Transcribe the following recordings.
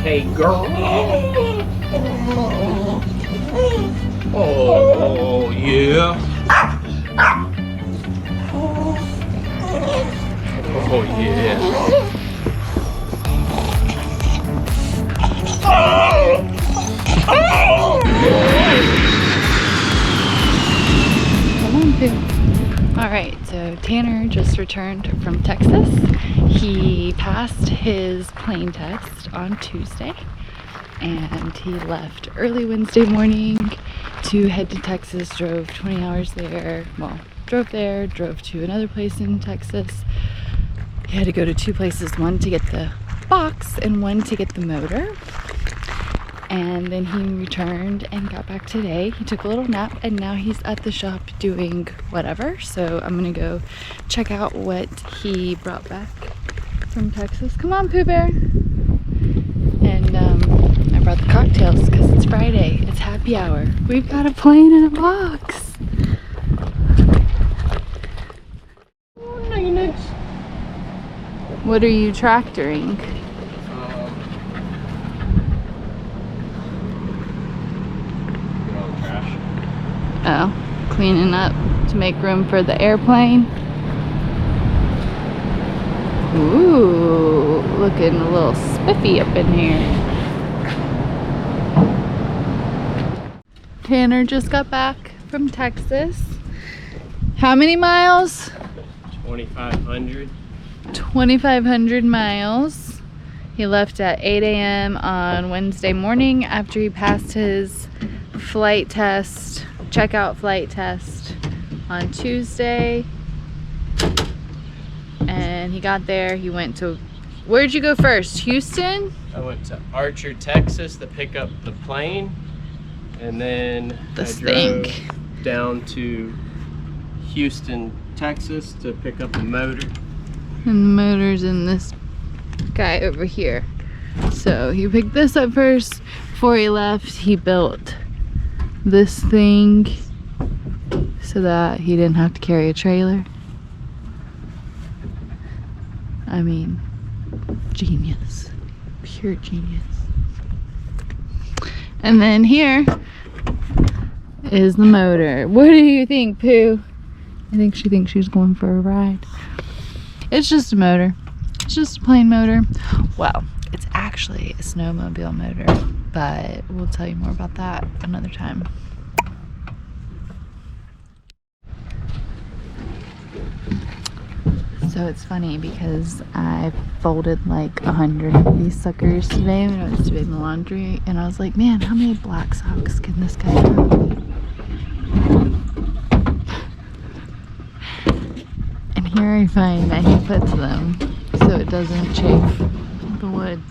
Hey, girl. Oh, yeah. Oh, yeah. Come on, Pooh. Alright, so Tanner just returned from Texas. He passed his plane test on Tuesday, and he left early Wednesday morning to head to Texas, drove 20 hours there. Well, drove there, drove to another place in Texas. He had to go to two places, one to get the box and one to get the motor. And then he returned and got back today. He took a little nap and now he's at the shop doing whatever. So I'm gonna go check out what he brought back from Texas. Come on, Pooh Bear. And I brought the cocktails because it's Friday. It's happy hour. We've got a plane in a box. What are you tractoring? Oh, cleaning up to make room for the airplane. Ooh, looking a little spiffy up in here. Tanner just got back from Texas. How many miles? 2,500. 2,500 miles. He left at 8 a.m. on Wednesday morning after he passed his flight test, checkout flight test on Tuesday. And he got there, he went to, where'd you go first? Houston? I went to Archer, Texas to pick up the plane, and then I drove down to Houston, Texas to pick up the motor. And the motor's in this guy over here. So he picked this up first. Before he left, he built this thing so that he didn't have to carry a trailer. I mean, genius. Pure genius. And then here is the motor. What do you think, Pooh? I think she thinks she's going for a ride. It's just a motor. It's just a plain motor. Well, it's actually a snowmobile motor, but we'll tell you more about that another time. So it's funny because I folded like 100 of these suckers today when I was doing the laundry, and I was like, man, how many black socks can this guy have? And here I find that he puts them so it doesn't chafe the wood.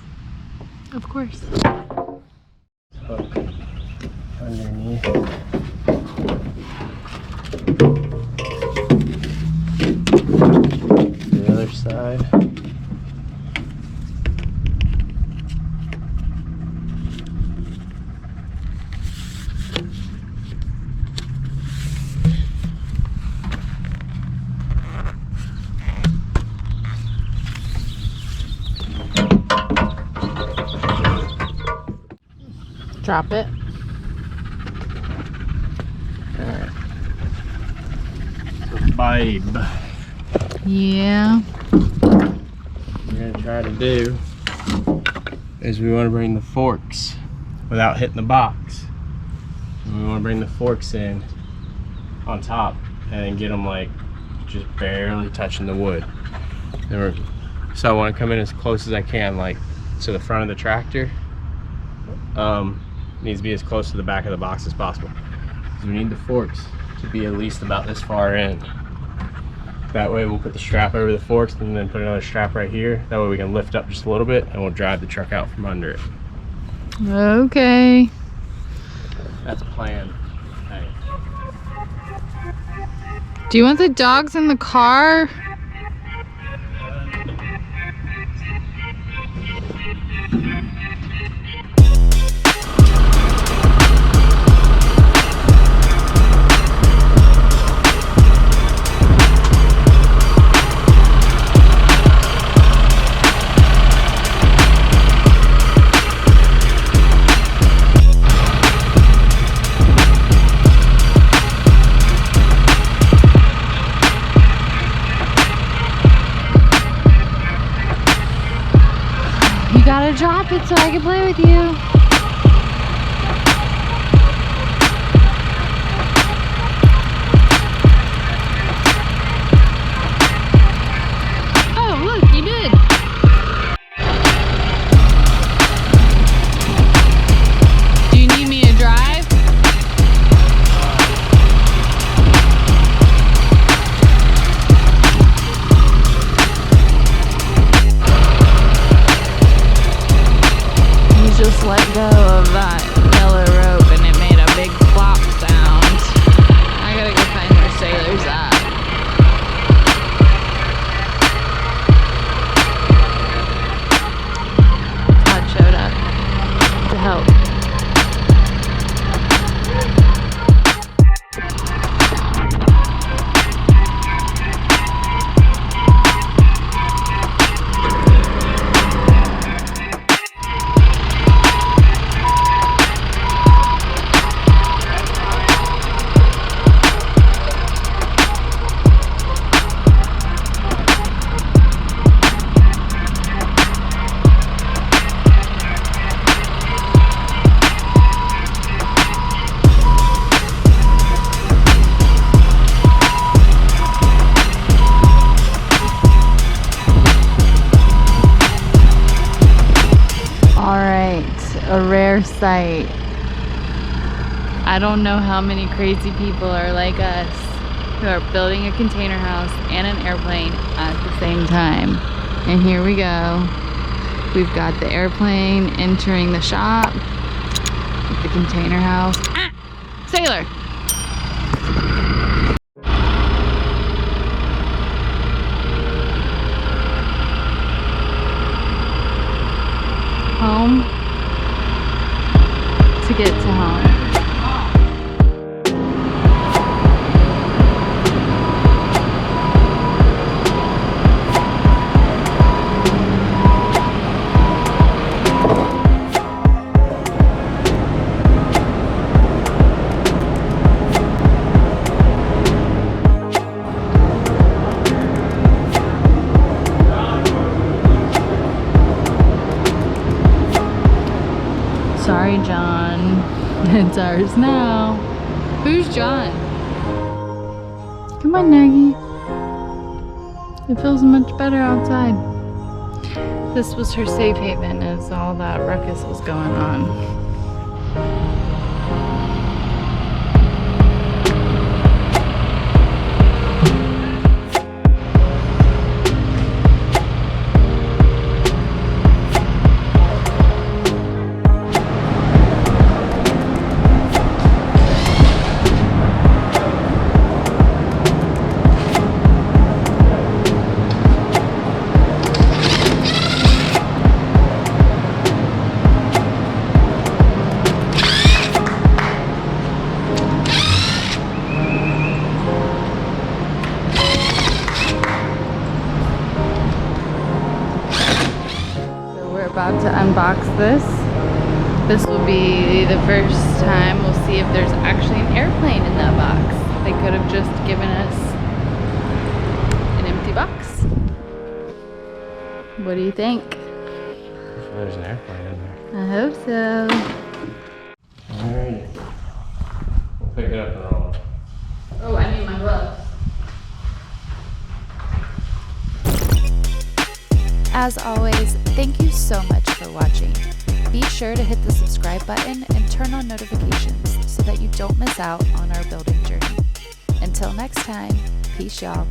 Of course. Hook underneath. The other side. Drop it. Alright. So, babe, Yeah. what we're gonna try to do is we want to bring the forks without hitting the box. And we want to bring the forks in on top and then get them like just barely touching the wood. So I want to come in as close as I can, like to the front of the tractor. Needs to be as close to the back of the box as possible. So we need the forks to be at least about this far in. That way we'll put the strap over the forks and then put another strap right here. That way we can lift up just a little bit and we'll drive the truck out from under it. Okay. That's a plan. Hey. Do you want the dogs in the car? You gotta drop it so I can play with you. Oh, look, you did. Do you need me to drive? Just let go of that yellow rope and it made a big plop sound. I gotta go find where Sailor's at. Todd showed up to help. A rare sight. I don't know how many crazy people are like us who are building a container house and an airplane at the same time. And here we go. We've got the airplane entering the shop with the container house. Ah! Sailor! Home. To get to home. Sorry, John. It's ours now. Who's John? Come on, Nuggie. It feels much better outside. This was her safe haven as all that ruckus was going on. About to unbox this. This will be the first time we'll see if there's actually an airplane in that box. They could have just given us an empty box. What do you think? There's an airplane in there. I hope so. Alright. We'll pick it up and roll it. Oh, I need my gloves. As always, thank you so much for watching. Be sure to hit the subscribe button and turn on notifications so that you don't miss out on our building journey. Until next time, peace y'all.